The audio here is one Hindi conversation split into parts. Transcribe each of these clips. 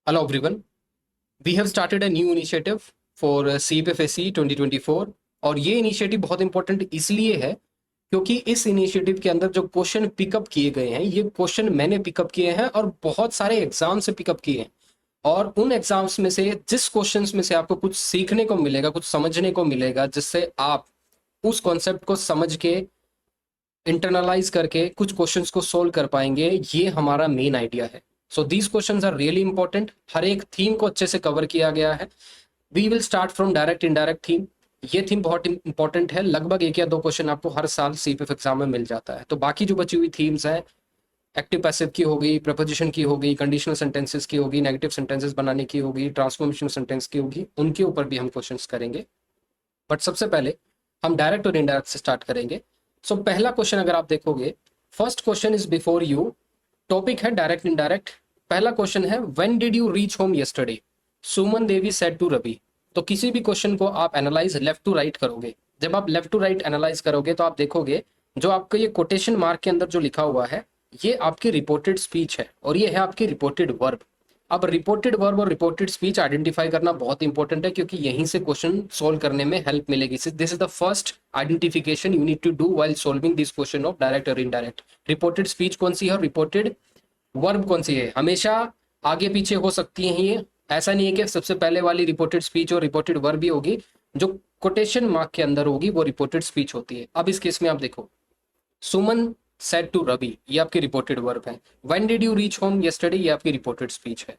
Hello everyone. We have started a new initiative for CPFSC 2024 और ये इनिशिएटिव बहुत इंपॉर्टेंट इसलिए है क्योंकि इस इनिशिएटिव के अंदर जो क्वेश्चन पिकअप किए गए हैं ये क्वेश्चन मैंने पिकअप किए हैं और बहुत सारे एग्जाम से पिकअप किए हैं। और उन एग्जाम्स में से जिस क्वेश्चंस में से आपको कुछ सीखने को मिलेगा, कुछ समझने को मिलेगा, जिससे आप उस कॉन्सेप्ट को समझ के इंटरनलाइज करके कुछ क्वेश्चंस को सोल्व कर पाएंगे, ये हमारा मेन आइडिया है। So these questions are really important. हर एक थीम को अच्छे से कवर किया गया है। We will start from direct indirect theme. ये थीम बहुत इंपॉर्टेंट है। लगभग एक या दो क्वेश्चन आपको हर साल सीपीएफ एग्जाम में मिल जाता है। तो बाकी जो बची हुई थीम्स हैं, एक्टिव पैसिव की होगी, प्रपोजिशन की होगी, कंडीशनल सेंटेंसेस की होगी, नेगेटिव सेंटेंसेस बनाने की होगी, ट्रांसफॉर्मेशन सेंटेंस की होगी, उनके ऊपर भी हम क्वेश्चंस करेंगे। बट सबसे पहले हम डायरेक्ट और इनडायरेक्ट से स्टार्ट करेंगे। सो पहला क्वेश्चन अगर आप देखोगे, first question is before you. Topic है डायरेक्ट इनडायरेक्ट। पहला क्वेश्चन है when did you reach home yesterday, Suman Devi said to Ravi. तो किसी भी क्वेश्चन को आप एनालाइज लेफ्ट टू राइट करोगे। जब आप लेफ्ट टू राइट एनालाइज करोगे तो आप देखोगे जो आपका ये कोटेशन मार्क के अंदर जो लिखा हुआ है ये आपकी रिपोर्टेड स्पीच है और ये है आपकी रिपोर्टेड वर्ब। अब रिपोर्टेड वर्ब और रिपोर्टेड स्पीच आइडेंटिफाई करना बहुत इंपॉर्टेंट है क्योंकि यहीं से क्वेश्चन सोल्व करने में हेल्प मिलेगी। This is the first identification you need to do while solving this question of direct और इनडायरेक्ट। रिपोर्टेड स्पीच कौन सी है और रिपोर्टेड वर्ब कौन सी है, हमेशा आगे पीछे हो सकती है। ये ऐसा नहीं है कि सबसे पहले वाली रिपोर्टेड स्पीच और रिपोर्टेड वर्ब भी होगी, जो कोटेशन मार्क के अंदर होगी वो रिपोर्टेड स्पीच होती है। अब इस केस में आप देखो, सुमन सेड टू रवि, ये आपकी रिपोर्टेड वर्ब है। When did you reach home yesterday, ये आपकी रिपोर्टेड स्पीच है।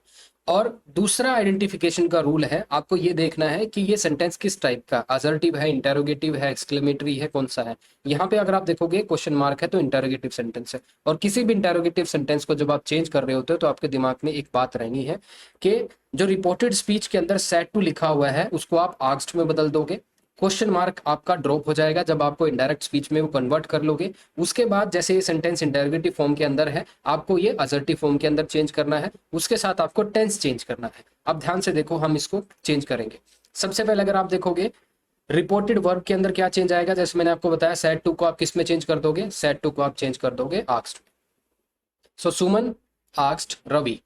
और दूसरा आइडेंटिफिकेशन का रूल है, आपको ये देखना है कि ये सेंटेंस किस टाइप का, असर्टिव है, इंटेरोगेटिव है, एक्सक्लेमेटरी है, कौन सा है। यहाँ पे अगर आप देखोगे क्वेश्चन मार्क है तो इंटेरोगेटिव सेंटेंस है। और किसी भी इंटेरोगेटिव सेंटेंस को जब आप चेंज कर रहे होते हो तो आपके दिमाग में एक बात रहनी है कि जो रिपोर्टेड स्पीच के अंदर सेड टू लिखा हुआ है उसको आप आस्क्ड में बदल दोगे। क्वेश्चन मार्क आपका ड्रॉप हो जाएगा जब आपको इनडायरेक्ट स्पीच में वो कन्वर्ट कर लोगे। उसके बाद जैसे ये सेंटेंस इंटरोगेटिव फॉर्म के अंदर है, आपको ये असर्टिव फॉर्म के अंदर चेंज करना है। उसके साथ आपको टेंस चेंज करना है। अब ध्यान से देखो, हम इसको चेंज करेंगे। सबसे पहले अगर आप देखोगे रिपोर्टेड वर्ब के अंदर क्या चेंज आएगा, जैसे मैंने आपको बताया सेड टू को आप किस में चेंज कर दोगे, सेड टू को आप चेंज कर दोगे आस्क्ड। सो सुमन आस्क्ड रवि।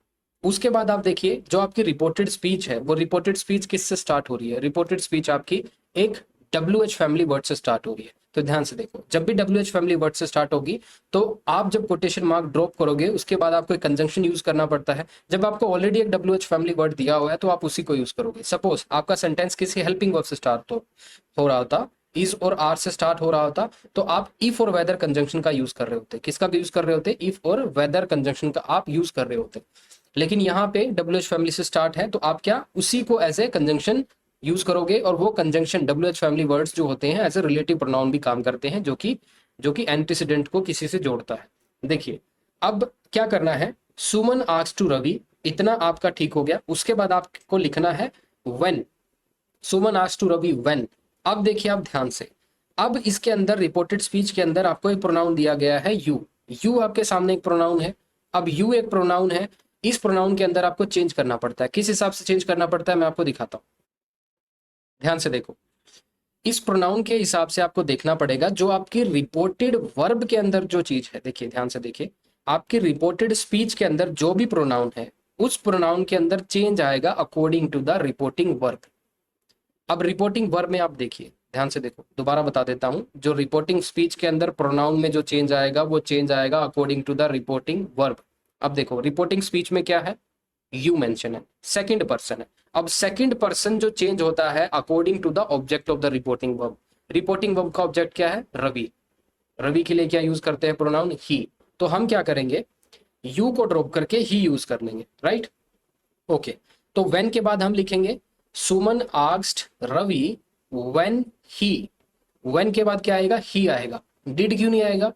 उसके बाद आप देखिए जो आपकी रिपोर्टेड स्पीच है वो रिपोर्टेड स्पीच किससे स्टार्ट हो रही है, रिपोर्टेड स्पीच आपकी एक WH फैमिली वर्ड से स्टार्ट हो रही है। तो ध्यान से देखो, जब भी WH फैमिली वर्ड से स्टार्ट होगी तो आप जब कोटेशन मार्क ड्रॉप करोगे उसके बाद आपको एक कंजंक्शन यूज करना पड़ता है। जब आपको ऑलरेडी एक WH फैमिली वर्ड दिया हुआ है तो आप उसी को यूज करोगे। सपोज आपका सेंटेंस किसी हेल्पिंग वर्ब से स्टार्ट हो रहा होता, इज और आर से स्टार्ट हो रहा होता, तो आप इफ और वेदर कंजंक्शन का यूज कर रहे होते। किसका यूज कर रहे होते, इफ और वेदर कंजंक्शन का आप यूज कर रहे होते। लेकिन यहाँ पे WH फैमिली से स्टार्ट है तो आप क्या उसी को एज ए कंजंक्शन यूज करोगे। और वो कंजंक्शन WH फैमिली वर्ड्स जो होते हैं एज ए रिलेटिव प्रोनाउन भी काम करते हैं, जो कि एंटीसीडेंट को किसी से जोड़ता है। देखिए अब क्या करना है, सुमन आस्क्ड टू रवि, इतना आपका ठीक हो गया। उसके बाद आपको लिखना है when, Suman asked to Ravi when. अब देखिए आप ध्यान से, अब इसके अंदर रिपोर्टेड स्पीच के अंदर आपको एक प्रोनाउन दिया गया है यू। यू आपके सामने एक प्रोनाउन है। अब यू एक प्रोनाउन है, इस प्रोनाउन के अंदर आपको चेंज करना पड़ता है। किस हिसाब से चेंज करना पड़ता है मैं आपको दिखाता हूं, ध्यान से देखो। इस प्रोनाउन के हिसाब से आपको देखना पड़ेगा जो आपकी रिपोर्टेड वर्ब के अंदर जो चीज है। देखिए ध्यान से देखिए, आपकी रिपोर्टेड स्पीच के अंदर जो भी प्रोनाउन है उस प्रोनाउन के अंदर चेंज आएगा according to the reporting verb. अब रिपोर्टिंग वर्ब में आप देखिए, ध्यान से देखो, दोबारा बता देता हूं, जो रिपोर्टिंग स्पीच के अंदर प्रोनाउन में जो चेंज आएगा वो चेंज आएगा according to the reporting verb. अब देखो रिपोर्टिंग स्पीच में क्या है, यू मेंशन है, सेकंड पर्सन है। अब सेकंड पर्सन जो चेंज होता है according to the object of the reporting verb. Reporting verb का ऑब्जेक्ट क्या है, रवि। रवि के लिए क्या यूज करते हैं, प्रोनाउन ही। तो हम क्या करेंगे, यू को ड्रॉप करके ही यूज कर लेंगे, राइट। ओके, तो व्हेन के बाद हम लिखेंगे Suman asked Ravi when he. When के बाद क्या आएगा, ही आएगा। डिड क्यों नहीं आएगा,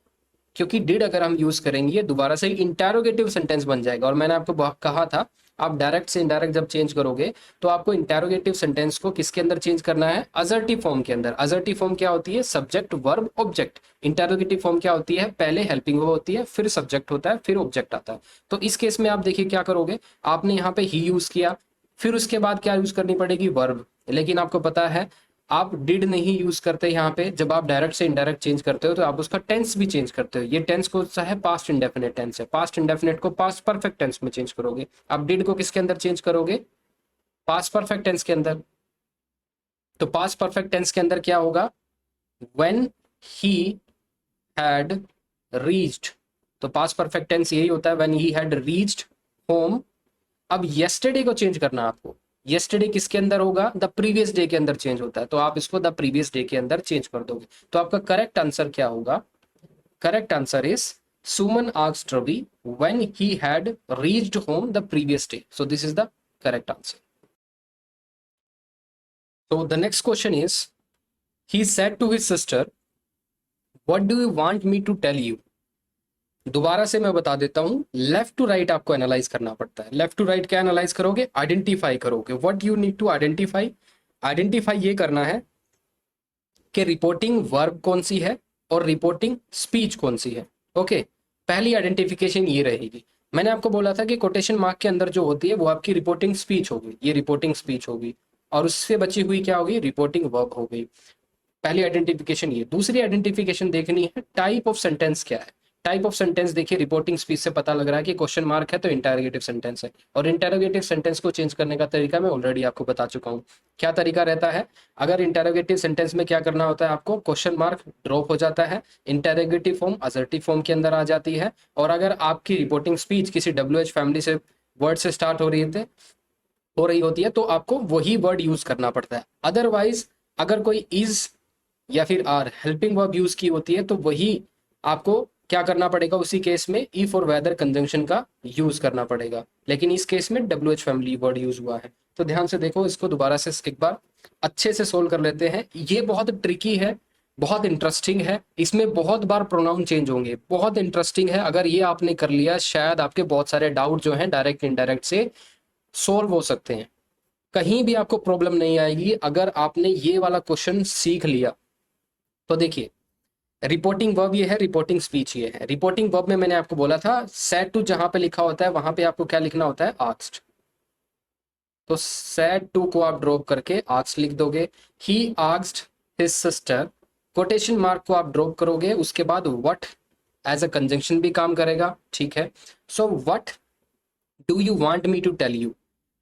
क्योंकि डिड अगर हम यूज करेंगे दोबारा से इंटेरोगेटिव सेंटेंस बन जाएगा। और मैंने आपको कहा था आप डायरेक्ट से इनडायरेक्ट जब चेंज करोगे तो आपको इंटेरोगेटिव सेंटेंस को किसके अंदर चेंज करना है, असर्टिव फॉर्म के अंदर। असर्टिव फॉर्म क्या होती है, subject verb object. Interrogative form क्या होती है, पहले हेल्पिंग वर्ब होती है, फिर सब्जेक्ट होता है, फिर ऑब्जेक्ट आता है। तो इस केस में आप देखिए क्या करोगे, आपने यहाँ पे ही यूज किया, फिर उसके बाद क्या यूज करनी पड़ेगी, वर्ब। लेकिन आपको पता है आप डिड नहीं यूज करते यहाँ पे। जब आप डायरेक्ट से इनडायरेक्ट चेंज करते हो तो आप उसका टेंस भी चेंज करते हो। ये टेंस कौन सा है? पास्ट इंडेफिनिट टेंस है। पास्ट इंडेफिनिट को पास्ट परफेक्ट टेंस में चेंज करोगे। आप डिड को किसके अंदर चेंज करोगे? पास्ट परफेक्ट टेंस के अंदर। तो पास्ट परफेक्ट टेंस के अंदर क्या होगा? When he had reached. तो पास्ट परफेक्ट टेंस यही होता है, when he had reached home. अब येस्टरडे को चेंज करना आपको। येस्टरडे किसके अंदर होगा? द प्रीवियस डे के अंदर चेंज होता है, तो आप इसको द प्रीवियस डे के अंदर चेंज कर दोगे। तो आपका करेक्ट आंसर क्या होगा? Correct answer is Suman asked Ravi when he had reached home the previous day. So this is the correct answer. So the next question is, he said to his sister, what do you want me to tell you? दोबारा से मैं बता देता हूं, लेफ्ट टू राइट आपको एनालाइज करना पड़ता है। लेफ्ट टू राइट क्या एनालाइज करोगे? आइडेंटिफाई करोगे। What you need to identify? Identify ये करना है कि रिपोर्टिंग वर्ब कौन सी है और रिपोर्टिंग स्पीच कौन सी है। ओके, पहली आइडेंटिफिकेशन ये रहेगी। मैंने आपको बोला था कि कोटेशन मार्क के अंदर जो होती है वो आपकी रिपोर्टिंग स्पीच होगी, ये रिपोर्टिंग स्पीच होगी, और उससे बची हुई क्या होगी? रिपोर्टिंग वर्ब हो गई। पहली आइडेंटिफिकेशन ये। दूसरी आइडेंटिफिकेशन देखनी है टाइप ऑफ सेंटेंस क्या है। टाइप ऑफ सेंटेंस देखिए, रिपोर्टिंग स्पीच से पता लग रहा है कि क्वेश्चन मार्क है तो इंटरोगेटिव सेंटेंस है। और इंटरोगेटिव सेंटेंस को चेंज करने का तरीका मैं ऑलरेडी आपको बता चुका हूँ। क्या तरीका रहता है? अगर इंटरोगेटिव सेंटेंस में क्या करना होता है आपको? क्वेश्चन मार्क ड्रॉप हो जाता है, इंटरोगेटिव फॉर्म असर्टिव फॉर्म के अंदर आ जाती है। और अगर आपकी रिपोर्टिंग स्पीच किसी WH फैमिली से वर्ड से स्टार्ट हो रही होती है तो आपको वही वर्ड यूज करना पड़ता है। अदरवाइज अगर कोई इज या फिर आर हेल्पिंग वर्ब यूज की होती है तो वही आपको क्या करना पड़ेगा? उसी केस में इफ और वेदर कंजंक्शन का यूज करना पड़ेगा। लेकिन इस केस में WH फैमिली वर्ड यूज हुआ है। तो ध्यान से देखो, इसको दोबारा से एक बार अच्छे से सोल्व कर लेते हैं। ये बहुत ट्रिकी है, बहुत इंटरेस्टिंग है, इसमें बहुत बार प्रोनाउन चेंज होंगे, बहुत इंटरेस्टिंग है। अगर ये आपने कर लिया, शायद आपके बहुत सारे डाउट जो हैं डायरेक्ट इनडायरेक्ट से सोल्व हो सकते हैं। कहीं भी आपको प्रॉब्लम नहीं आएगी अगर आपने ये वाला क्वेश्चन सीख लिया। तो देखिए, रिपोर्टिंग वर्ब ये है, रिपोर्टिंग स्पीच ये है। रिपोर्टिंग वर्ब में मैंने आपको बोला था सेड टू जहां पे लिखा होता है वहां पे आपको क्या लिखना होता है? आस्क्ड। तो सेड टू को आप ड्रॉप करके आस्क्ड लिख दोगे। He asked his sister, quotation mark को आप ड्रॉप करोगे, उसके बाद व्हाट एज अ कंजंक्शन भी काम करेगा, ठीक है। So what do you want me to tell you.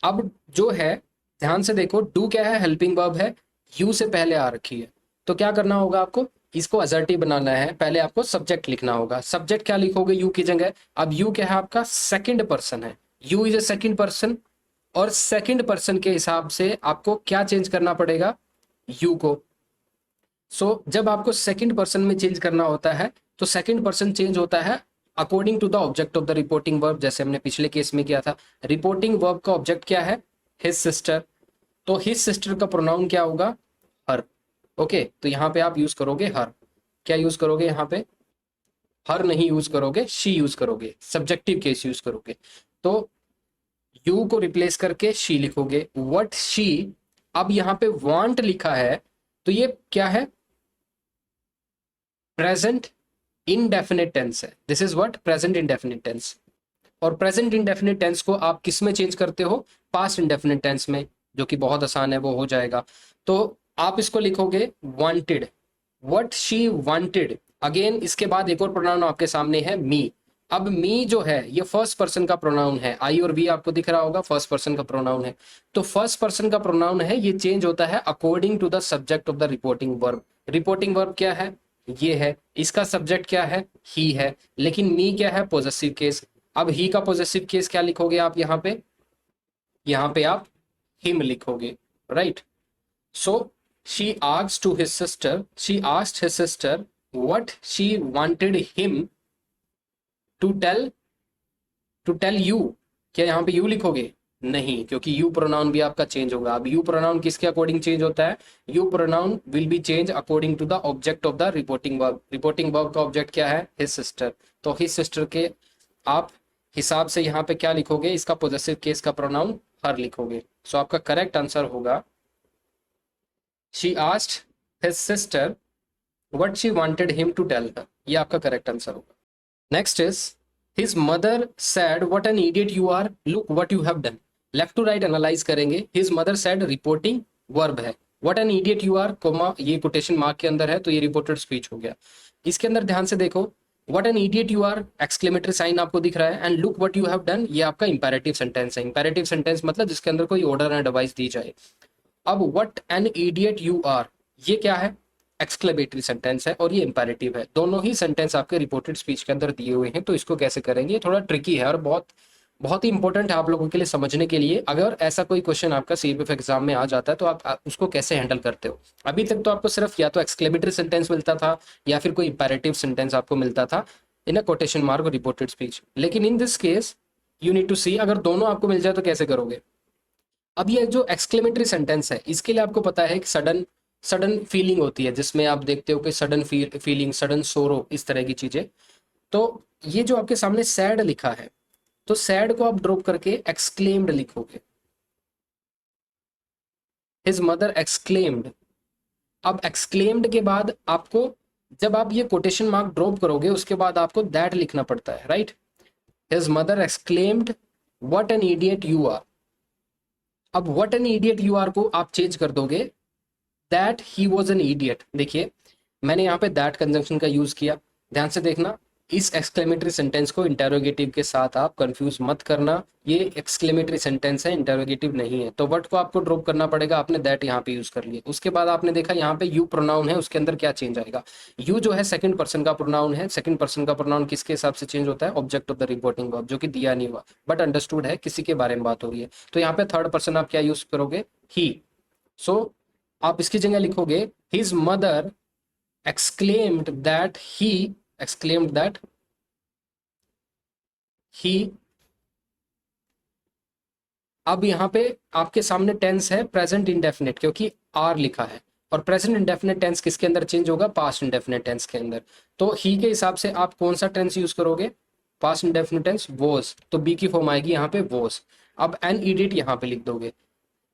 अब जो है ध्यान से देखो, डू क्या है? हेल्पिंग वर्ब है, यू से पहले आ रखी है। तो क्या करना होगा आपको? इसको असर्टिव बनाना है। पहले आपको सब्जेक्ट लिखना होगा। सब्जेक्ट क्या लिखोगे? यू की जगह। अब यू क्या है? आपका सेकंड पर्सन है। You is a second person, और सेकंड पर्सन के हिसाब से आपको क्या चेंज करना पड़ेगा? यू को। सो जब आपको सेकंड पर्सन में चेंज करना होता है तो सेकंड पर्सन चेंज होता है according to the object of the reporting verb, जैसे हमने पिछले केस में किया था। रिपोर्टिंग वर्ब का ऑब्जेक्ट क्या है? His sister. तो हिज सिस्टर का प्रोनाउन क्या होगा? हर। ओके, तो यहाँ पे आप यूज करोगे हर। क्या यूज करोगे यहाँ पे? हर नहीं यूज करोगे, शी यूज करोगे, सब्जेक्टिव केस यूज करोगे। तो यू को रिप्लेस करके शी लिखोगे। व्हाट शी, अब यहाँ पे वांट लिखा है तो ये क्या है? प्रेजेंट इंडेफिनिट टेंस है। This is what? Present indefinite tense. और प्रेजेंट इंडेफिनिट टेंस को आप किस में चेंज करते हो? पास्ट इंडेफिनिट टेंस में, जो कि बहुत आसान है, वो हो जाएगा। तो आप इसको लिखोगे wanted, what she wanted. Again इसके बाद एक और प्रोनाउन आपके सामने है मी। अब मी जो है ये फर्स्ट पर्सन का प्रोनाउन है। आई और वी आपको दिख रहा होगा, फर्स्ट पर्सन का प्रोनाउन है। तो फर्स्ट पर्सन का प्रोनाउन है, ये चेंज होता है according to the subject of the reporting verb. Reporting verb क्या है? ये है। इसका सब्जेक्ट क्या है? ही है। लेकिन मी क्या है? Possessive case. अब ही का पॉजेसिव केस क्या लिखोगे आप यहाँ पे? यहाँ पे आप हिम लिखोगे, right. So she asked to his sister, she asked his sister what she wanted him to tell you। क्या यहाँ पे you लिखोगे? नहीं, क्योंकि you प्रोनाउन भी आपका चेंज होगा। अब you प्रोनाउन किसके अकॉर्डिंग चेंज होता है? you pronoun will be change according to the object of the reporting verb. Reporting verb का ऑब्जेक्ट क्या है? his sister। तो his sister के आप हिसाब से यहाँ पे क्या लिखोगे? इसका पॉजेसिव केस का प्रोनाउन हर लिखोगे। सो आपका करेक्ट आंसर होगा she asked his sister what she wanted him to tell her। ये आपका करेक्ट आंसर होगा। Next is his mother said what an idiot you are, look what you have done। Left to right analyse करेंगे। his mother said reporting verb है, what an idiot you are, comma ये कोटेशन मार्क के अंदर है, तो ये रिपोर्टेड स्पीच हो गया। इसके अंदर ध्यान से देखो, what an idiot you are, exclamatory sign आपको दिख रहा है, and look what you have done, ये आपका इंपेरेटिव सेंटेंस है। इंपेरेटिव सेंटेंस मतलब जिसके अंदर कोई ऑर्डर एंड एडवाइस दी जाए। अब what an idiot you are, ये क्या है, एक्सक्लेमेटरी सेंटेंस है और ये इंपेरेटिव है। दोनों ही सेंटेंस आपके रिपोर्टेड स्पीच के अंदर दिए हुए हैं, तो इसको कैसे करेंगे, थोड़ा ट्रिकी है और बहुत बहुत ही इंपॉर्टेंट है आप लोगों के लिए समझने के लिए। अगर ऐसा कोई क्वेश्चन आपका सीबीएफ एग्जाम में आ जाता है तो आप उसको कैसे हैंडल करते हो। अभी तक तो आपको सिर्फ या तो एक्सक्लेमेटरी सेंटेंस मिलता था या फिर कोई इंपेरेटिव सेंटेंस आपको मिलता था इन अ कोटेशन मार्क और रिपोर्टेड स्पीच, लेकिन in this case you need to see, अगर दोनों आपको मिल जाए तो कैसे करोगे। अब ये जो एक्सक्लेमेटरी सेंटेंस है, इसके लिए आपको पता है कि सडन सडन फीलिंग होती है, जिसमें आप देखते हो कि सडन फीलिंग, सडन सोरो, इस तरह की चीजें। तो ये जो आपके सामने सैड लिखा है, तो सैड को आप ड्रॉप करके एक्सक्लेम्ड लिखोगे, हिज मदर एक्सक्लेम्ड। अब एक्सक्लेम्ड के बाद आपको, जब आप ये कोटेशन मार्क ड्रॉप करोगे उसके बाद आपको दैट लिखना पड़ता है, right. His mother exclaimed what an idiot you are. अब what an idiot you are को आप चेंज कर दोगे that he was an idiot. देखिए मैंने यहाँ पे दैट कंजंक्शन का यूज किया, ध्यान से देखना। इस एक्सक्लेमेटरी सेंटेंस को इंटेरोगेटिव के साथ आप कंफ्यूज मत करना, ये एक्सक्लेमेटरी सेंटेंस है, इंटेरोगेटिव नहीं है। तो वर्ड को आपको ड्रॉप करना पड़ेगा, आपने दैट यहाँ पे यूज कर लिया। उसके बाद आपने देखा यहाँ पे यू प्रोनाउन है, उसके अंदर क्या चेंज आएगा। यू जो है सेकंड पर्सन का प्रोनाउन है। सेकंड पर्सन का प्रोनाउन किसके हिसाब से चेंज होता है, object of the reporting verb, जो कि दिया नहीं हुआ बट अंडरस्टूड है, किसी के बारे में बात हो रही है। तो यहाँ पे थर्ड पर्सन आप क्या यूज करोगे, ही। सो आप इसकी जगह लिखोगे his mother exclaimed that he। अब यहाँ पे आपके सामने टेंस है प्रेजेंट इंडेफिनिट, क्योंकि आर लिखा है, और प्रेजेंट इंडेफिनिट टेंस किसके अंदर चेंज होगा, पास्ट इंडेफिनिट टेंस के अंदर। तो ही के हिसाब से आप कौन सा टेंस यूज करोगे, पास्ट इंडेफिनिट टेंस वॉज, तो बी की फॉर्म आएगी यहाँ पे वॉज। अब एन इडियट यहाँ पे लिख दोगे,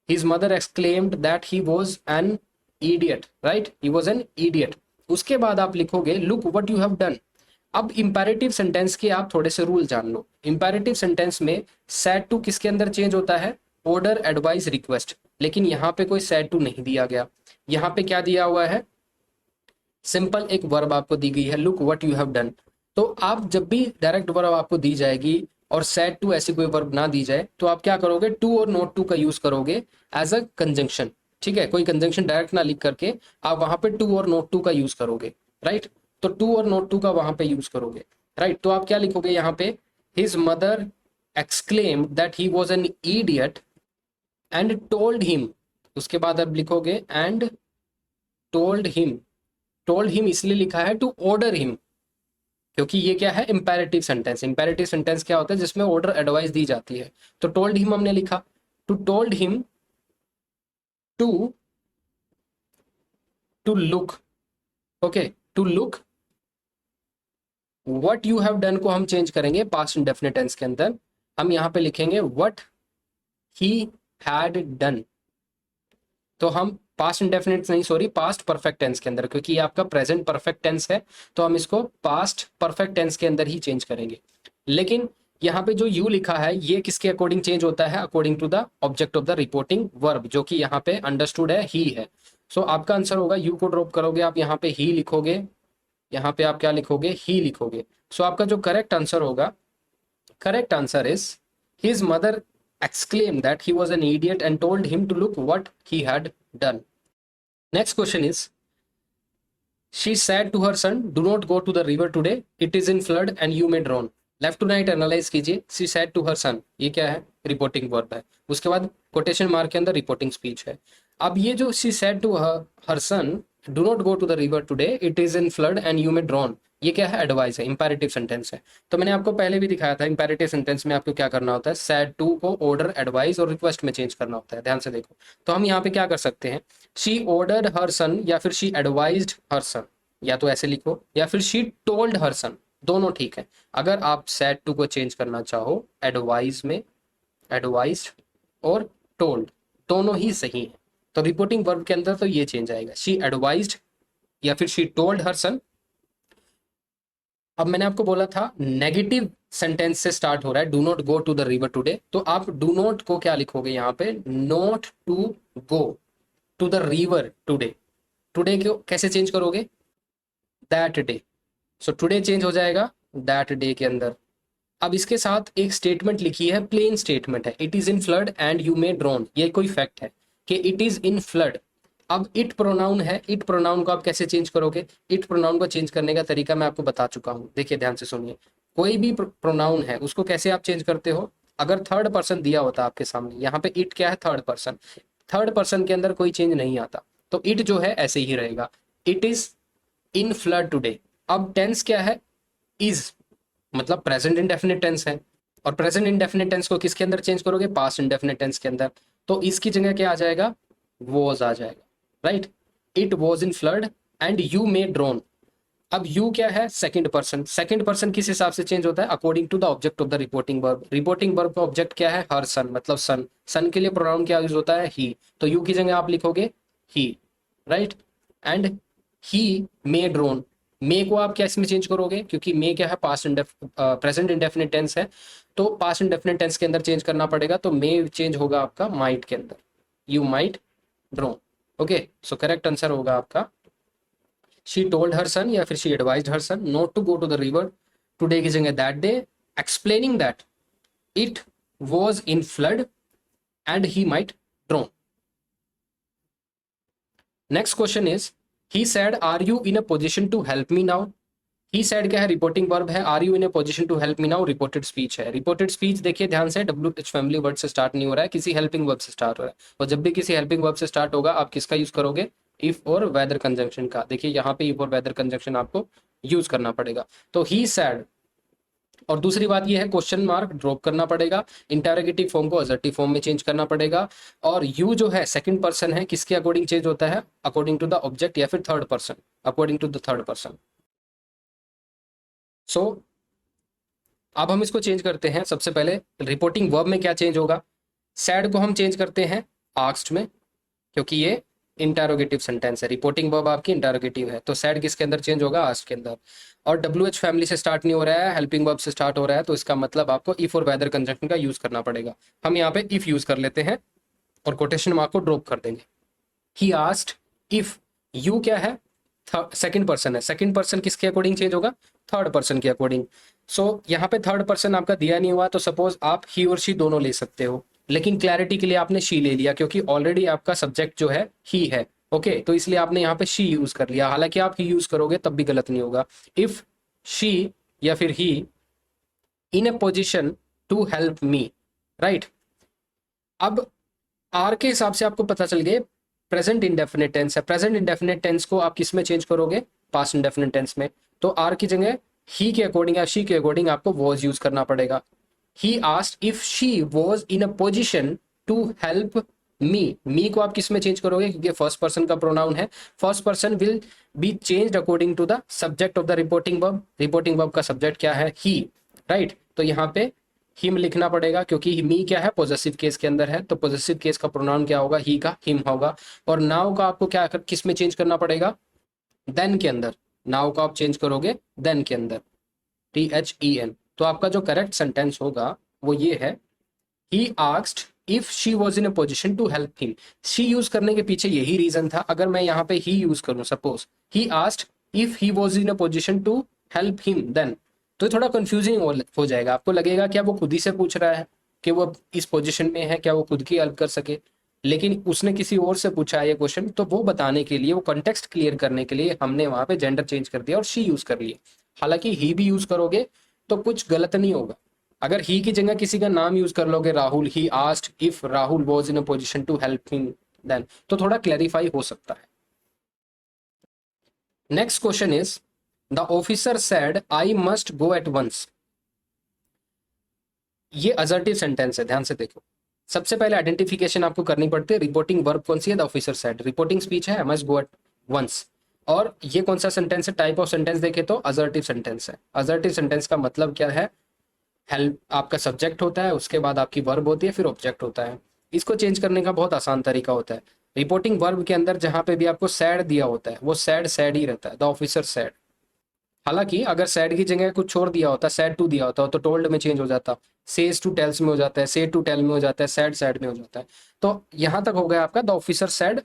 his mother exclaimed that he was an idiot, right, he was an idiot. उसके बाद आप लिखोगे look what you have done. अब इंपेरेटिव सेंटेंस के आप थोड़े से रूल जान लो। इंपेरेटिव सेंटेंस में सैड टू किसके अंदर चेंज होता है, ऑर्डर एडवाइस रिक्वेस्ट, लेकिन यहाँ पे कोई सैड टू नहीं दिया गया। यहाँ पे क्या दिया हुआ है, सिंपल एक वर्ब आपको दी गई है, look what you have done. तो आप जब भी डायरेक्ट वर्ब आपको दी जाएगी और सैड टू ऐसी कोई वर्ब ना दी जाए, तो आप क्या करोगे, टू और नॉट टू का यूज करोगे एज अ कंजंक्शन। ठीक है, कोई कंजंक्शन डायरेक्ट ना लिख करके आप वहां पे टू और नॉट टू का यूज करोगे, राइट। तो टू और नॉट टू का वहां पे यूज करोगे, राइट। तो आप क्या लिखोगे यहाँ पे, his mother exclaimed that he was an idiot and told him. उसके बाद आप लिखोगे and told him. Told him इसलिए लिखा है टू ऑर्डर हिम, क्योंकि ये क्या है, इंपेरेटिव सेंटेंस। इंपेरेटिव सेंटेंस क्या होता है, जिसमें ऑर्डर एडवाइस दी जाती है। तो टोल्ड हिम हमने लिखा, to told him to to look, okay, to look. What you have done को हम चेंज करेंगे पास्ट इंडेफिनिट टेंस के अंदर, हम यहाँ पे लिखेंगे व्हाट ही हैड डन। तो हम पास्ट इंडेफिनिट नहीं, सॉरी, पास्ट परफेक्ट टेंस के अंदर, क्योंकि ये आपका प्रेजेंट परफेक्ट टेंस है, तो हम इसको पास्ट परफेक्ट टेंस के अंदर ही चेंज करेंगे। लेकिन यहाँ पे जो यू लिखा है ये किसके अकॉर्डिंग चेंज होता है, according to the object of the reporting verb, जो कि यहाँ पे अंडरस्टूड है, ही है। सो आपका आंसर होगा, यू को ड्रॉप करोगे आप यहाँ पे ही लिखोगे, यहाँ पे आप क्या लिखोगे, ही लिखोगे। सो आपका जो करेक्ट आंसर होगा, correct answer is his mother exclaimed that he was an idiot and told him to look what he had done. Next question is, she said to her son, do not go to the river today, it is in flood and you may drown. Left to right analyse कीजिए। She said to her son, ये क्या है, रिपोर्टिंग वर्ब है। उसके बाद कोटेशन मार्क के अंदर रिपोर्टिंग स्पीच है। अब ये जो she said to her son, do not go to the river today, it is in flood and you may drown, ये क्या है, एडवाइस है, इंपेरेटिव सेंटेंस है। तो मैंने आपको पहले भी दिखाया था, इंपेरेटिव सेंटेंस में आपको क्या करना होता है, सैड टू को ऑर्डर, एडवाइस और रिक्वेस्ट में चेंज करना होता है। ध्यान से देखो, तो हम यहाँ पे क्या कर सकते हैं, शी ऑर्डर्ड हर सन या फिर शी एडवाइज्ड हर सन, या तो ऐसे लिखो या फिर शी टोल्ड हर सन, दोनों ठीक है। अगर आप सैड टू को चेंज करना चाहो एडवाइस में, एडवाइस्ड और टोल्ड दोनों ही सही है। तो रिपोर्टिंग वर्ब के अंदर तो ये चेंज आएगा, शी एडवाइज्ड या फिर शी टोल्ड हर सन। अब मैंने आपको बोला था नेगेटिव सेंटेंस से स्टार्ट हो रहा है, do not go to the river today, तो आप डू नॉट को क्या लिखोगे यहाँ पे, not to go, to the river today. Today को कैसे चेंज करोगे? That day. So today change हो जाएगा दैट डे के अंदर। अब इसके साथ एक स्टेटमेंट लिखी है, प्लेन स्टेटमेंट है, it is in flood and you may drone. ये कोई फैक्ट है कि इट इज इन फ्लड। अब इट प्रोनाउन है, इट प्रोनाउन को आप कैसे चेंज करोगे? इट प्रोनाउन को चेंज करने का तरीका मैं आपको बता चुका हूं, देखिए ध्यान से सुनिए। कोई भी प्रोनाउन है उसको कैसे आप चेंज करते हो? अगर थर्ड पर्सन दिया होता आपके सामने, यहाँ पे इट क्या है? Third person. थर्ड पर्सन के अंदर कोई चेंज नहीं आता, तो इट जो है ऐसे ही रहेगा, it is in flood today. अब टेंस क्या है? इज, मतलब प्रेजेंट इंडेफिनिट टेंस है, और प्रेजेंट इंडेफिनिट टेंस को किसके अंदर चेंज करोगे? पास्ट इंडेफिनिट टेंस के अंदर। तो इसकी जगह क्या आ जाएगा? वॉज आ जाएगा, right. It was in flood and you may drone. अब यू क्या है? Second person. सेकंड पर्सन किस हिसाब से चेंज होता है? According to the object of the reporting verb. Reporting verb का ऑब्जेक्ट क्या है? हर सन, मतलब सन। सन के लिए प्रोनाउन क्या यूज होता है? ही। तो यू की जगह आप लिखोगे he, right. And he may drown. May को आप क्या इसमें चेंज करोगे? क्योंकि मे क्या है? पास्ट प्रेजेंट इंडेफिनिट टेंस है, तो पास्ट इंडेफिनिट टेंस के अंदर चेंज करना पड़ेगा, तो मे चेंज होगा आपका माइट के अंदर, you might drown. Okay, so correct answer होगा आपका शी टोल्ड हर सन, या फिर she advised her son not to go to the river today की जगह that day, explaining that it was in flood and he might drown. Next question is he said are you in a position to help me now. He said क्या है? रिपोर्टिंग वर्ब है। Are you in a position to help me now reported speech है। रिपोर्टेड स्पीच देखिए ध्यान से, डब्ल्यू एच फैमिली वर्ड से स्टार्ट नहीं हो रहा है, किसी हेल्पिंग वर्ब से स्टार्ट हो रहा है। और जब भी किसी हेल्पिंग वर्ब से स्टार्ट होगा, आप किसका यूज करोगे? इफ और वेदर कंजंक्शन का। देखिए यहाँ पे इफ और वेदर कंजंक्शन आपको यूज करना पड़ेगा। तो ही सेड, और दूसरी बात यह है क्वेश्चन मार्क ड्रॉप करना पड़ेगा, इंटरोगेटिव फॉर्म को असर्टिव फॉर्म में चेंज करना पड़ेगा। और यू जो है सेकंड पर्सन है, किसके अकॉर्डिंग चेंज होता है? अकॉर्डिंग टू द ऑब्जेक्ट, या फिर third person, according to the third person. So अब हम इसको चेंज करते हैं। सबसे पहले रिपोर्टिंग वर्ब में क्या चेंज होगा? सैड को हम चेंज करते हैं आस्क्ड में, क्योंकि ये इंटरोगेटिव सेंटेंस है। रिपोर्टिंग वर्ब आपकी इंटरोगेटिव है, तो सैड किसके अंदर चेंज होगा? आस्क्ड के अंदर। और डब्ल्यू एच फैमिली से स्टार्ट नहीं हो रहा है, हेल्पिंग वर्ब से स्टार्ट हो रहा है, तो इसका मतलब आपको इफ और वेदर कंजंक्शन का यूज करना पड़ेगा। हम यहाँ पे इफ यूज कर लेते हैं और कोटेशन मार्क को ड्रॉप कर देंगे। ही आस्क्ड इफ, यू क्या है? सेकंड पर्सन है। सेकंड पर्सन किसके अकॉर्डिंग चेंज होगा? थर्ड पर्सन के अकॉर्डिंग। सो यहाँ पे थर्ड पर्सन आपका दिया नहीं हुआ, तो सपोज आप ही और शी दोनों ले सकते हो, लेकिन क्लैरिटी के लिए आपने शी ले लिया, क्योंकि ऑलरेडी आपका सब्जेक्ट जो है ही है। ओके, तो इसलिए आपने यहाँ पे शी यूज कर लिया। हालांकि आप ही यूज करोगे तब भी गलत नहीं होगा। इफ शी या फिर he in a position to help me, right. अब आर के हिसाब से आपको पता चल गया प्रेजेंट इंडेफिनिट टेंस है। प्रेजेंट इंडेफिनिट टेंस को आप किस में चेंज करोगे? पास्ट इंडेफिनिट टेंस में। तो आर की जगह ही के अकॉर्डिंग या शी के अकॉर्डिंग आपको वॉज यूज करना पड़ेगा। He asked if she was in a position to help me. Me को आप किस में चेंज करोगे? क्योंकि फर्स्ट पर्सन का प्रोनाउन है। First person will be changed according to the subject of the reporting verb. Reporting verb का सब्जेक्ट क्या है? He, right. तो यहाँ पे हिम लिखना पड़ेगा, क्योंकि मी क्या है? पॉजेसिव केस के अंदर है, तो पॉजेसिव केस का प्रोनाउन क्या होगा? ही का हिम होगा। और नाउ का आपको क्या किस में चेंज करना पड़ेगा? देन के अंदर। नाउ का आप चेंज करोगे देन के अंदर, THEN। तो आपका जो करेक्ट सेंटेंस होगा वो ये है, he asked if she was in a position to help him. She use करने के पीछे यही रीजन था। अगर मैं यहाँ पे ही यूज करूं, suppose he asked if he was in a position to help him then, तो थोड़ा कंफ्यूजिंग हो जाएगा। आपको लगेगा क्या वो खुद ही से पूछ रहा है कि वो इस पोजिशन में है, क्या वो खुद की हेल्प कर सके, लेकिन उसने किसी और से पूछा है ये क्वेश्चन, तो वो बताने के लिए, वो कंटेक्स्ट क्लियर करने के लिए हमने वहां पे जेंडर चेंज कर दिया और शी यूज कर लिया। हालांकि ही भी यूज करोगे तो कुछ गलत नहीं होगा। अगर ही की जगह किसी का नाम यूज कर लोगे, Rahul, he asked if Rahul was in a position to help him then, तो थोड़ा क्लैरिफाई हो सकता है। Next question is the officer said I must go at once. ये असर्टिव सेंटेंस है, ध्यान से देखो। सबसे पहले आइडेंटिफिकेशन आपको करनी पड़ती है। रिपोर्टिंग वर्ब कौन सी है? The officer said. Reporting speech है, I must go at once. और ये कौन सा सेंटेंस है? टाइप ऑफ सेंटेंस देखे तो असर्टिव सेंटेंस है। असर्टिव सेंटेंस का मतलब क्या है? हेल्प आपका सब्जेक्ट होता है, उसके बाद आपकी वर्ब होती है, फिर ऑब्जेक्ट होता है। इसको चेंज करने का बहुत आसान तरीका होता है। रिपोर्टिंग वर्ब के अंदर जहां पे भी आपको सैड दिया होता है, वो सैड सैड ही रहता है, द ऑफिसर सैड। हालांकि अगर सैड की जगह कुछ छोड़ दिया होता, सैड टू दिया होता तो टोल्ड में चेंज हो जाता, सेज टू टेल्स में हो जाता है, से टू टेल में हो जाता है, सैड सैड में हो जाता है। तो यहां तक हो गया आपका द ऑफिसर सैड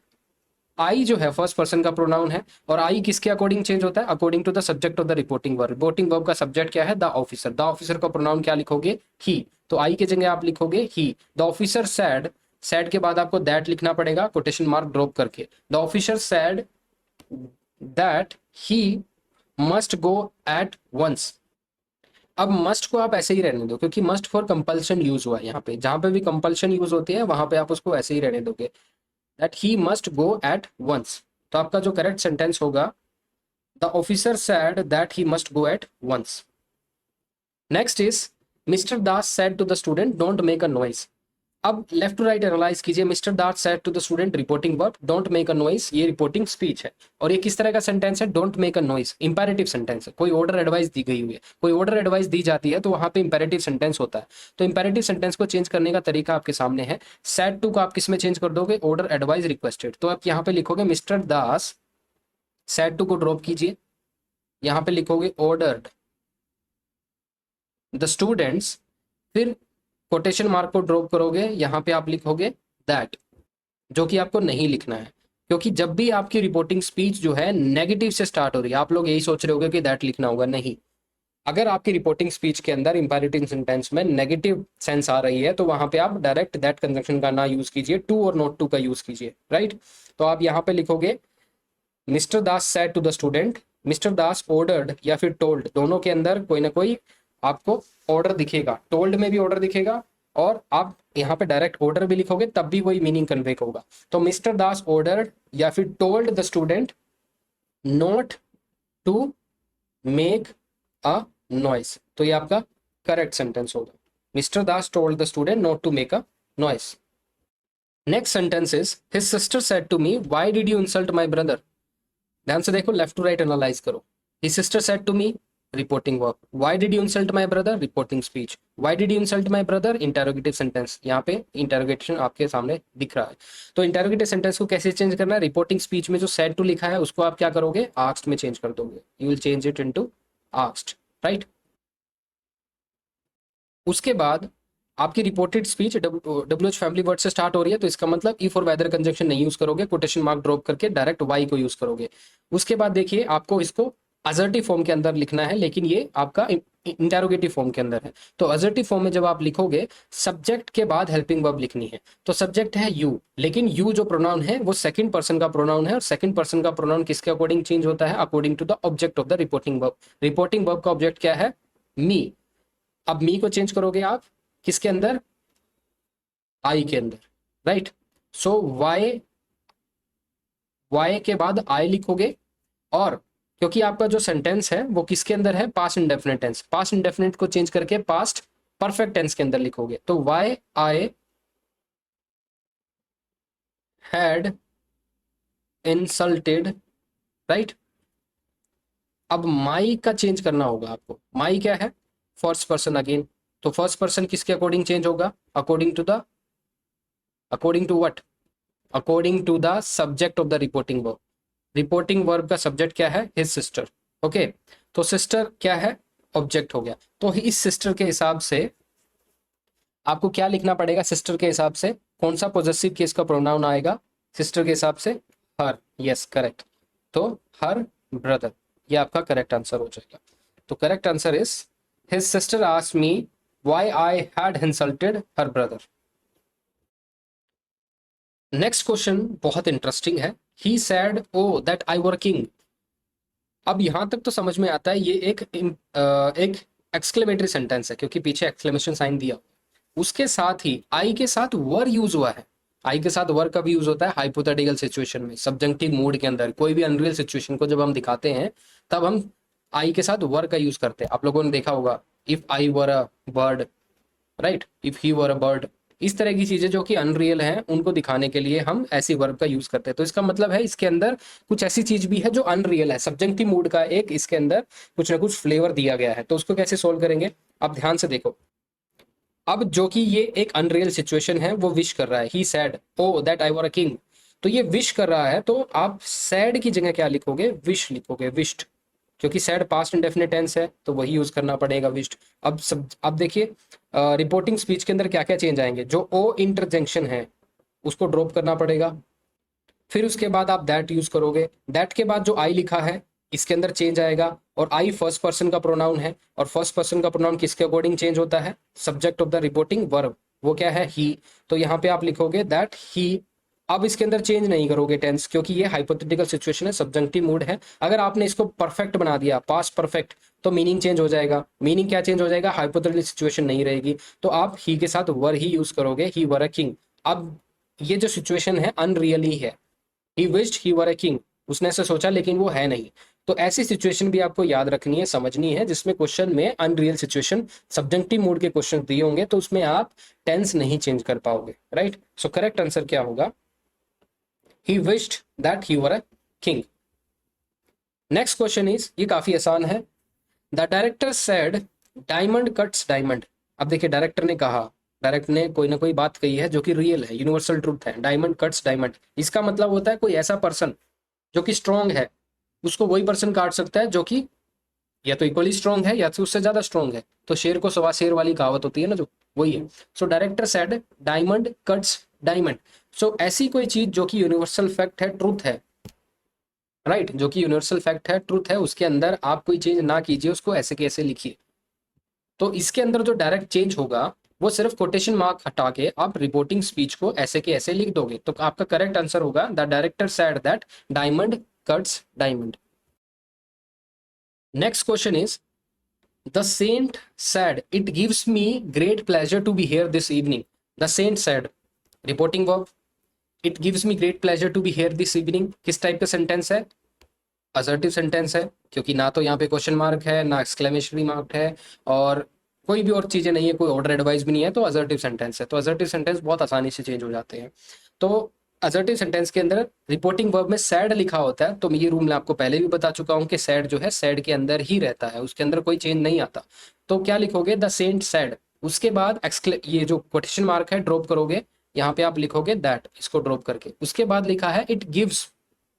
आई जो है फर्स्ट पर्सन का प्रोनाउन है, और आई किसके अकॉर्डिंग चेंज होता है? According to the subject of the reporting verb. Reporting verb का सब्जेक्ट क्या है? The officer. द ऑफिसर का प्रोनाउन क्या लिखोगे? ही। तो आई की जगह आप लिखोगे he. The officer said, said के बाद आपको दैट लिखना पड़ेगा कोटेशन मार्क ड्रॉप करके। The officer said that he must go at once. अब मस्ट को आप ऐसे ही रहने दो, क्योंकि मस्ट फॉर कंपल्शन यूज हुआ है यहाँ पे। जहां पे भी कंपल्शन यूज होती है वहां पे आप उसको ऐसे ही रहने दोगे, that he must go at once. तो आपका जो करेक्ट सेंटेंस होगा, the officer said that he must go at once. Next is mister Das said to the student don't make a noise. अब लेफ्ट टू राइट एनालाइज कीजिए। Mister Das said to the student reporting verb, don't make a noise ये रिपोर्टिंग स्पीच है। और ये किस तरह का सेंटेंस है? Don't make a noise imperative sentence है। कोई ऑर्डर एडवाइस दी गई हुई है, कोई ऑर्डर एडवाइस दी जाती है तो वहां पे इंपेरेटिव सेंटेंस होता है। तो इंपेरेटिव सेंटेंस को चेंज करने का तरीका आपके सामने है। सैड टू को आप किस में चेंज कर दोगे? Order advice requested. तो आप यहाँ पे लिखोगे मिस्टर दास, सैड टू को ड्रॉप कीजिए, यहाँ पे लिखोगे ऑर्डर्ड द स्टूडेंट्स, फिर कोटेशन मार्क को ड्रॉप करोगे, यहाँ पे आप लिखोगे दैट, जो कि आपको नहीं लिखना है। क्योंकि जब भी आपकी रिपोर्टिंग स्पीच जो है नेगेटिव से स्टार्ट हो रही है, आप लोग यही सोच रहे होगे कि दैट लिखना होगा, नहीं। अगर आपकी रिपोर्टिंग स्पीच के अंदर इंपेरेटिव सेंटेंस में नेगेटिव सेंस आ रही है तो वहां पे आप डायरेक्ट दैट कंजंक्शन का ना यूज कीजिए, टू और नॉट टू का यूज कीजिए, राइट। तो आप यहाँ पे लिखोगे mister Das said to the student, mister Das ordered या फिर टोल्ड, दोनों के अंदर कोई ना कोई आपको ऑर्डर दिखेगा। टोल्ड में भी ऑर्डर दिखेगा, और आप यहाँ पे डायरेक्ट ऑर्डर भी लिखोगे तब भी वही मीनिंग कन्वे होगा। तो मिस्टर दास ऑर्डर्ड या फिर told the student not to make a noise, तो ये आपका करेक्ट सेंटेंस होगा। Mister Das told the student not to make a noise. Next sentence is his sister said to me why did you insult my brother. ध्यान से देखो, लेफ्ट टू राइट एनालाइज करो। His sister said to me, reporting verb. Why did you insult my brother, reporting speech. Why did you insult my brother, interrogative sentence. यहाँ पे इंटरोगेशन आपके सामने दिख रहा है। तो इंटरोगेटिव सेंटेंस को कैसे चेंज करना है? रिपोर्टिंग स्पीच में जो सेड टू लिखा है उसको आप क्या करोगे? आस्क्ड में चेंज कर दोगे। You will change it into asked, right. उसके बाद आपकी reported speech WH family word से स्टार्ट हो रही है, तो इसका मतलब इफ और वेदर कंजंक्शन नहीं यूज करोगे, कोटेशन मार्क ड्रॉप करके डायरेक्ट वाई को यूज करोगे। उसके बाद देखिए आपको इसको असर्टिव फॉर्म के अंदर लिखना है, लेकिन ये आपका इंटेरोगेटिव फॉर्म के अंदर है। तो असर्टिव फॉर्म में जब आप लिखोगे, सब्जेक्ट के बाद हेल्पिंग वर्ब लिखनी है। तो सब्जेक्ट है यू, लेकिन यू जो प्रोनाउन है वो सेकंड पर्सन का प्रोनाउन है, और सेकंड पर्सन का प्रोनाउन किसके अकॉर्डिंग चेंज होता है? According to the object of the reporting verb. Reporting verb का ऑब्जेक्ट क्या है? मी। अब मी को चेंज करोगे आप किसके अंदर? आई के अंदर, राइट। सो वाई, वाई के बाद आई लिखोगे, और क्योंकि आपका जो सेंटेंस है वो किसके अंदर है? Past indefinite tense. Past indefinite को चेंज करके पास्ट परफेक्ट टेंस के अंदर लिखोगे। तो why I had insulted, right. अब माई का चेंज करना होगा आपको। माई क्या है? First person again. तो फर्स्ट पर्सन किसके अकॉर्डिंग चेंज होगा? According to the, according to what? According to the subject of the reporting verb. Reporting verb का सब्जेक्ट क्या है? His sister. ओके, तो सिस्टर क्या है? ऑब्जेक्ट हो गया। तो इस सिस्टर के हिसाब से आपको क्या लिखना पड़ेगा? सिस्टर के हिसाब से कौन सा पॉजेसिव केस का प्रोनाउन आएगा सिस्टर के हिसाब से? हर। Yes, correct. तो हर ब्रदर, ये आपका करेक्ट आंसर हो जाएगा। तो correct answer is his sister asked me why I had insulted her brother. Next question बहुत इंटरेस्टिंग है। He said O that I were king. अब यहां तक तो समझ में आता है ये एक एक्सक्लेमेटरी सेंटेंस है, क्योंकि पीछे एक्सक्लेमेशन साइन दिया। उसके साथ ही आई के साथ वर यूज हुआ है। आई के साथ वर कब यूज होता है? हाइपोथेटिकल सिचुएशन में, सब्जेक्टिव मूड के अंदर। कोई भी अनरियल सिचुएशन को जब हम दिखाते हैं तब हम आई के साथ वर का यूज करते हैं। आप लोगों ने देखा होगा, if I were a bird, right, if he were a bird. इस तरह की चीजें जो कि अनरियल हैं उनको दिखाने के लिए हम ऐसी वर्ब का यूज करते हैं। तो इसका मतलब है इसके अंदर कुछ ऐसी चीज भी है जो अनरियल है। सब्जेक्टिव मूड का एक इसके अंदर कुछ ना कुछ फ्लेवर दिया गया है। तो उसको कैसे सोल्व करेंगे? आप ध्यान से देखो। अब जो कि ये एक अनरियल सिचुएशन है, वो विश कर रहा है। He said O that I were a king. तो ये विश कर रहा है, तो आप सैड की जगह क्या लिखोगे? विश लिखोगे, विश्ड। क्योंकि सैड पास्ट इंडेफिनिट टेंस है तो वही यूज करना पड़ेगा, विश्ड। अब देखिए रिपोर्टिंग स्पीच के अंदर क्या क्या चेंज आएंगे। जो ओ इंटरजेक्शन है उसको ड्रॉप करना पड़ेगा। फिर उसके बाद आप दैट यूज करोगे, दैट के बाद जो आई लिखा है इसके अंदर चेंज आएगा, और आई फर्स्ट पर्सन का प्रोनाउन है, और फर्स्ट पर्सन का प्रोनाउन किसके अकॉर्डिंग चेंज होता है, subject of the reporting verb, वो क्या है, ही। तो यहाँ पे आप लिखोगे दैट ही। अब इसके अंदर चेंज नहीं करोगे टेंस, क्योंकि ये हाइपोथेटिकल सिचुएशन है, सब्जेक्टिव मूड है। अगर आपने इसको परफेक्ट बना दिया, पास्ट परफेक्ट, तो मीनिंग चेंज हो जाएगा। मीनिंग क्या चेंज हो जाएगा, हाइपोथेटिकल सिचुएशन नहीं रहेगी, तो आप ही के साथ वर ही यूज करोगे, ही वर अ किंग। अब ये जो सिचुएशन है अनरियली है, he wished he were a king, उसने ऐसे सोचा लेकिन वो है नहीं। तो ऐसी सिचुएशन भी आपको याद रखनी है, समझनी है, जिसमें क्वेश्चन में अनरियल सिचुएशन, सब्जेक्टिव मूड के क्वेश्चन दिए होंगे, तो उसमें आप टेंस नहीं चेंज कर पाओगे, राइट। सो करेक्ट आंसर क्या होगा, he wished that he were a king. Next question is, ये काफी आसान है, the director said diamond cuts diamond. अब देखिए डायरेक्टर ने कहा, डायरेक्टर ने कोई ना कोई बात कही है जो कि रियल है, यूनिवर्सल ट्रूथ है, डायमंड कट्स डायमंड। इसका मतलब होता है कोई ऐसा पर्सन जो कि स्ट्रॉन्ग है, उसको वही पर्सन काट सकता है जो कि या तो इक्वली स्ट्रॉन्ग है या तो उससे ज्यादा स्ट्रॉन्ग है। तो शेर को सवा शेर वाली कहावत होती है ना, जो वही है। So director said diamond cuts diamond. So ऐसी कोई चीज जो कि यूनिवर्सल फैक्ट है, ट्रूथ है, राइट, जो कि यूनिवर्सल फैक्ट है, ट्रूथ है, उसके अंदर आप कोई चेंज ना कीजिए, उसको ऐसे के ऐसे लिखिए। तो इसके अंदर जो डायरेक्ट चेंज होगा वो सिर्फ कोटेशन मार्क हटा के आप रिपोर्टिंग स्पीच को ऐसे के ऐसे लिख दोगे। तो आपका करेक्ट आंसर होगा the director said that diamond cuts diamond. Next question is, the saint said it gives me great pleasure to be here this evening. The saint said reporting verb, it gives me great pleasure to be here this evening किस टाइप का सेंटेंस है, असर्टिव सेंटेंस है, क्योंकि ना तो यहाँ पे क्वेश्चन मार्क है, ना एक्सक्लेमेशनरी मार्क है, और कोई भी और चीजें नहीं है, कोई ऑर्डर एडवाइस भी नहीं है, तो असर्टिव सेंटेंस है। तो असर्टिव सेंटेंस बहुत आसानी से चेंज हो जाते हैं। तो असर्टिव सेंटेंस के अंदर रिपोर्टिंग वर्ब में सैड लिखा होता है, तो ये रूल मैं आपको पहले भी बता चुका हूं कि सैड जो है सैड के अंदर ही रहता है, उसके अंदर कोई चेंज नहीं आता। तो क्या लिखोगे, द सेंट सैड, उसके बाद ये जो क्वेश्चन मार्क है ड्रॉप करोगे, यहाँ पे आप लिखोगे दैट, इसको ड्रॉप करके, उसके बाद लिखा है इट गिव्स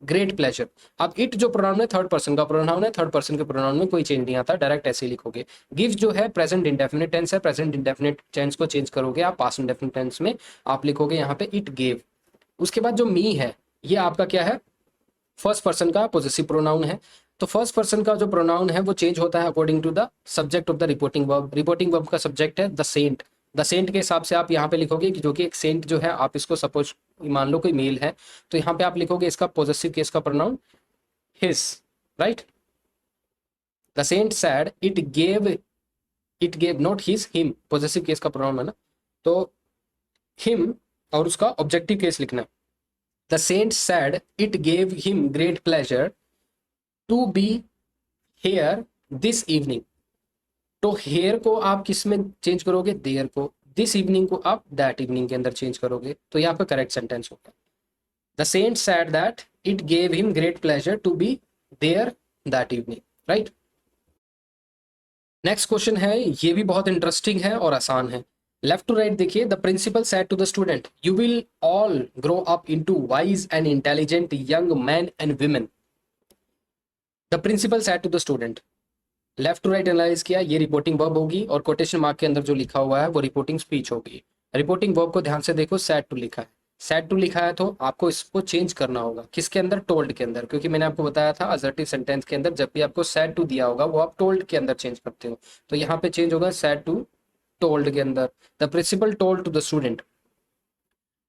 ग्रेट प्लेजर। अब इट जो प्रोनाउन है थर्ड पर्सन का प्रोनाउन है, थर्ड पर्सन के प्रोनाउन में कोई चेंज नहीं आता, डायरेक्ट ऐसे ही लिखोगे। गिव जो है प्रेजेंट इंडेफिनिट टेंस है, प्रेजेंट इंडेफिनिट टेंस को चेंज करोगे आप पास्ट इंडेफिनिट टेंस में, आप लिखोगे यहाँ पे इट गेव। उसके बाद जो मी है ये आपका क्या है, फर्स्ट पर्सन का पॉजेसिव प्रोनाउन है। तो फर्स्ट पर्सन का जो प्रोनाउन है वो चेंज होता है according to the subject of the reporting verb. Reporting verb का सब्जेक्ट है द सेंट। द सेंट के हिसाब से आप यहाँ पे लिखोगे कि जो कि एक सेंट जो है, आप इसको सपोज मान लो कोई मेल है, तो यहाँ पे आप लिखोगे इसका पॉजेसिव केस का pronoun his, right. The saint said it gave not his him, possessive case का प्रोनाउन है ना, तो हिम और उसका ऑब्जेक्टिव केस लिखना। The saint said it gave him great pleasure to be here this evening. तो हेयर को आप किस में चेंज करोगे, देयर को, दिस इवनिंग को आप दैट इवनिंग के अंदर चेंज करोगे, तो ये आपका करेक्ट सेंटेंस होगा। The saint said that it gave him great pleasure to be there that evening, right. Next question है, ये भी बहुत इंटरेस्टिंग है और आसान है। लेफ्ट टू राइट देखिए, the principal said to the student you will all grow up into wise and intelligent young man and women. The principal said to the student, left to right analyse किया, ये रिपोर्टिंग वर्ब होगी, और कोटेशन मार्क के अंदर जो लिखा हुआ है वो रिपोर्टिंग स्पीच होगी। रिपोर्टिंग वर्ब को ध्यान से देखो, सैड टू लिखा है, सैड टू लिखा है, तो आपको इसको चेंज करना होगा किसके अंदर, टोल्ड के अंदर, क्योंकि मैंने आपको बताया था असर्टिव सेंटेंस के अंदर जब भी आपको सैड टू दिया होगा वो आप टोल्ड के अंदर चेंज करते हो, तो यहाँ पे चेंज होगा सैड टू टोल्ड के अंदर। The principal told to the student.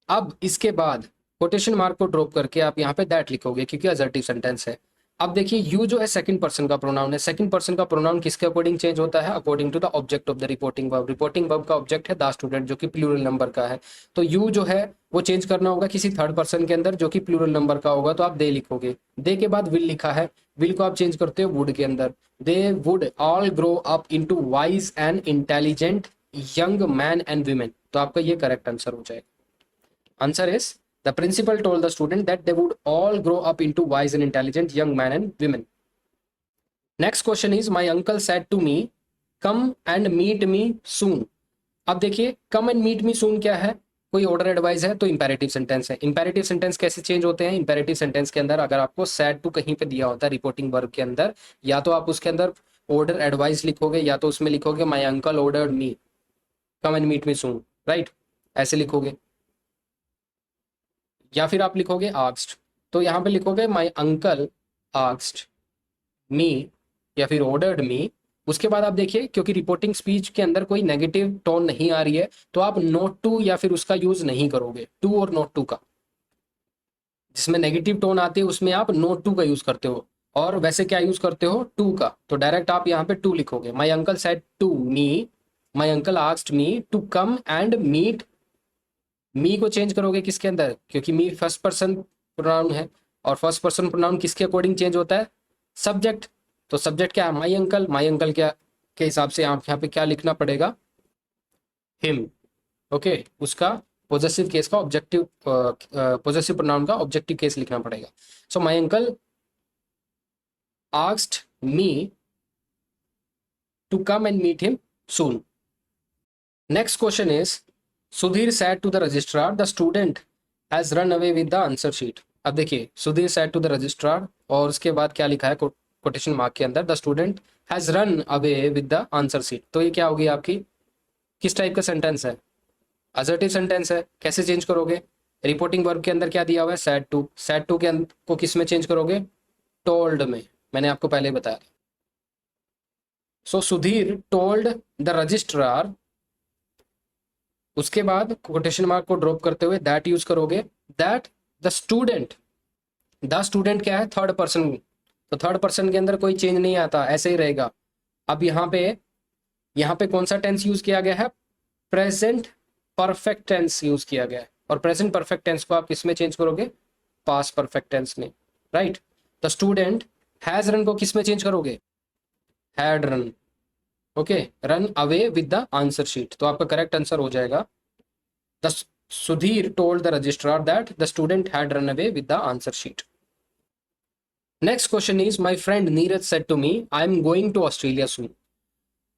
अब इसके बाद कोटेशन मार्क को ड्रॉप करके आप यहाँ पे दैट लिखोगे क्योंकि असर्टिव सेंटेंस है। अब देखिए यू जो है सेकंड पर्सन का प्रोनाउन है, सेकंड पर्सन का प्रोनाउन किसके अकॉर्डिंग चेंज होता है, according to the object of the reporting verb. Reporting verb का ऑब्जेक्ट है द स्टूडेंट जो कि प्लूरल नंबर का है, तो यू जो है वो चेंज करना होगा किसी थर्ड पर्सन के अंदर जो कि प्लूरल नंबर का होगा, तो आप दे लिखोगे। दे के बाद विल लिखा है, विल को आप चेंज करते हो वुड के अंदर, they would all grow up into wise and intelligent young man and women, तो आपका ये करेक्ट आंसर हो जाएगा। Answer is the principal told the student that they would all grow up into wise and intelligent young men and women. Next question is, my uncle said to me come and meet me soon. अब देखिए come and meet me soon क्या है, कोई ऑर्डर एडवाइस है, तो इंपेरेटिव सेंटेंस है। इंपेरेटिव सेंटेंस कैसे चेंज होते हैं, इंपेरेटिव सेंटेंस के अंदर अगर आपको said to कहीं पे दिया होता है रिपोर्टिंग वर्ब के अंदर, या तो आप उसके अंदर ऑर्डर एडवाइस लिखोगे या तो उसमें लिखोगे my uncle ordered me come and meet me soon, right, ऐसे लिखोगे, या फिर आप लिखोगे आस्क्ड, तो यहाँ पे लिखोगे माई अंकल आस्क्ड मी या फिर ऑर्डर्ड मी। उसके बाद आप देखिए, क्योंकि रिपोर्टिंग स्पीच के अंदर कोई नेगेटिव टोन नहीं आ रही है, तो आप नॉट टू या फिर उसका यूज नहीं करोगे, टू और नॉट टू का। जिसमें नेगेटिव टोन आती है उसमें आप नॉट टू का यूज करते हो, और वैसे क्या यूज करते हो, टू का। तो डायरेक्ट आप यहाँ पे टू लिखोगे। My uncle said to me, my uncle asked me to come and meet. Me को चेंज करोगे किसके अंदर, क्योंकि मी फर्स्ट पर्सन प्रोनाउन है, और फर्स्ट पर्सन प्रोनाउन किसके अकॉर्डिंग चेंज होता है, सब्जेक्ट। तो सब्जेक्ट क्या है, माई अंकल। माई अंकल क्या के हिसाब से आप यहाँ पे क्या लिखना पड़ेगा, हिम। ओके, उसका पोजेसिव केस का ऑब्जेक्टिव, पोजेसिव प्रोनाउन का ऑब्जेक्टिव केस लिखना पड़ेगा। So my uncle asked me to come and meet him soon. Next question is Sudhir said to the registrar the student has run away with the answer sheet। अब देखिए, Sudhir said to the registrar और उसके बाद क्या लिखा है कोटेशन मार्क के अंदर, the student has run away with the answer sheet. तो ये क्या होगी आपकी, किस टाइप का सेंटेंस है, असर्टिव सेंटेंस है। कैसे चेंज करोगे, रिपोर्टिंग वर्ब के अंदर क्या दिया हुआ है, said to। said to के को किस में चेंज करोगे, टोल्ड में। मैंने आपको पहले बताया। सो सुधीर टोल्ड द रजिस्ट्रार, उसके बाद कोटेशन मार्क को ड्रॉप करते हुए दैट यूज करोगे, that the student. The student क्या है, थर्ड पर्सन। तो थर्ड पर्सन के अंदर कोई चेंज नहीं आता, ऐसे ही रहेगा। अब यहाँ पे कौन सा टेंस यूज किया गया है, प्रेजेंट परफेक्ट टेंस यूज किया गया है। और प्रेजेंट परफेक्ट टेंस को आप किस में चेंज करोगे, पास्ट परफेक्ट टेंस में, right. The student has run को किस में चेंज करोगे, had run. Okay, run away with the answer sheet. तो आपका करेक्ट आंसर हो जाएगा, the Sudhir told the registrar that the student had run away with the answer sheet. Next question is my friend Neeraj said to me I am going to Australia soon.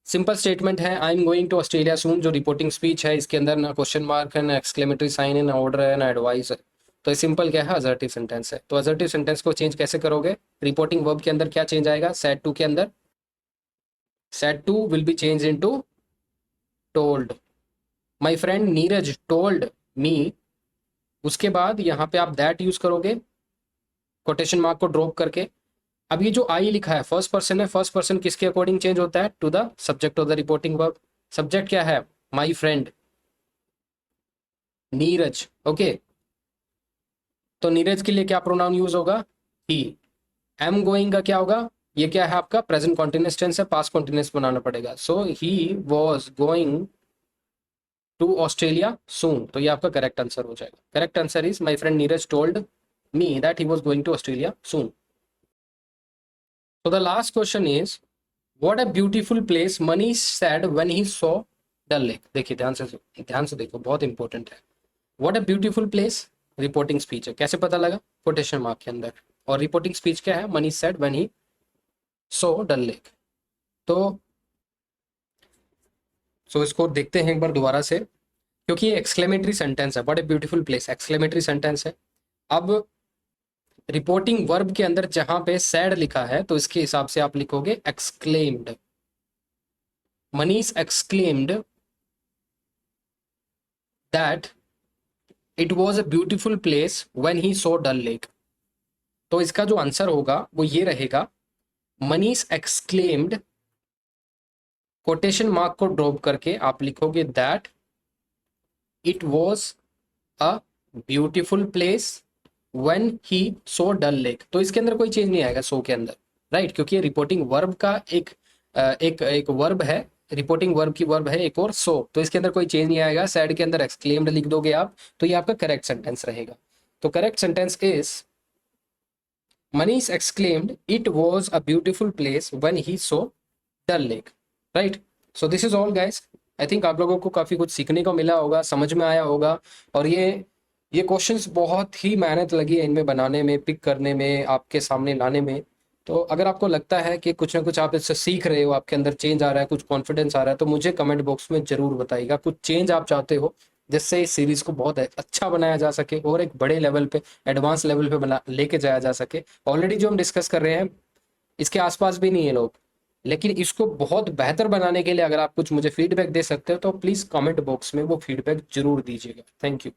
Simple statement है, I am going to Australia सून। जो रिपोर्टिंग स्पीच है इसके अंदर ना क्वेश्चन मार्क है, ना एक्सक्लेमेटरी साइन है, ना ऑर्डर है, ना एडवाइस है। तो ये सिंपल क्या है, असर्टिव सेंटेंस है। तो असर्टिव सेंटेंस को चेंज कैसे करोगे, रिपोर्टिंग वर्ब के अंदर क्या चेंज आएगा, सेड टू के अंदर said to will be changed into told। my friend Neeraj told me, उसके बाद यहाँ पे आप that यूज करोगे कोटेशन मार्क को ड्रॉप करके। अब ये जो आई लिखा है फर्स्ट पर्सन है, फर्स्ट पर्सन किसके अकॉर्डिंग चेंज होता है, to the subject of the reporting verb. Subject क्या है, माई फ्रेंड नीरज। ओके, तो नीरज के लिए क्या प्रोनाउन यूज होगा, ही। एम गोइंग का क्या होगा, ये क्या है आपका प्रेजेंट कॉन्टिन्यूअस टेंस है, पास्ट कॉन्टिन्यूअस बनाना पड़ेगा। So he was going to Australia soon. तो ये आपका करेक्ट आंसर हो जाएगा। Correct answer is my friend Neeraj told me that he was going to Australia soon. So the last question is what a beautiful place Manish said when he saw Dal Lake। देखिए ध्यान से देखो, बहुत इंपॉर्टेंट है। What a beautiful place reporting speech है, कैसे पता लगा, कोटेशन मार्क के अंदर। और रिपोर्टिंग स्पीच क्या है, Manish said when he saw Dal Lake. तो इसको देखते हैं एक बार दोबारा से, क्योंकि ये एक्सक्लेमेटरी सेंटेंस है, what a beautiful place exclamatory sentence है। अब रिपोर्टिंग वर्ब के अंदर जहां पे सैड लिखा है तो इसके हिसाब से आप लिखोगे exclaimed. Manish exclaimed that it was a beautiful place when he saw Dal Lake. तो इसका जो आंसर होगा वो ये रहेगा, मनीष एक्सक्लेम्ड, कोटेशन मार्क को ड्रॉप करके आप लिखोगे that it was a beautiful place when he saw Dal Lake. तो इसके अंदर कोई चेंज नहीं आएगा सो के अंदर, राइट, क्योंकि ये रिपोर्टिंग वर्ब का एक वर्ब है, रिपोर्टिंग वर्ब की वर्ब है एक और सो। तो इसके अंदर कोई चेंज नहीं आएगा। सैड के अंदर एक्सक्लेम्ड लिख दोगे आप, तो ये आपका करेक्ट सेंटेंस रहेगा। तो correct sentence is Manish exclaimed it was a beautiful place when he saw Dal Lake, right. So this is all guys. I think आप लोगों को काफी कुछ सीखने को मिला होगा, समझ में आया होगा। और ये क्वेश्चंस बहुत ही मेहनत लगी है इनमें बनाने में, पिक करने में, आपके सामने लाने में। तो अगर आपको लगता है कि कुछ ना कुछ आप इससे सीख रहे हो, आपके अंदर चेंज आ रहा है, कुछ कॉन्फिडेंस आ रहा है, तो मुझे कमेंट बॉक्स में जरूर बताइएगा। कुछ चेंज आप चाहते हो जिससे इस सीरीज को बहुत अच्छा बनाया जा सके और एक बड़े लेवल पे, एडवांस लेवल पे बना लेके जाया जा सके। ऑलरेडी जो हम डिस्कस कर रहे हैं इसके आसपास भी नहीं है लोग, लेकिन इसको बहुत बेहतर बनाने के लिए अगर आप कुछ मुझे फीडबैक दे सकते हो तो प्लीज कमेंट बॉक्स में वो फीडबैक जरूर दीजिएगा। Thank you.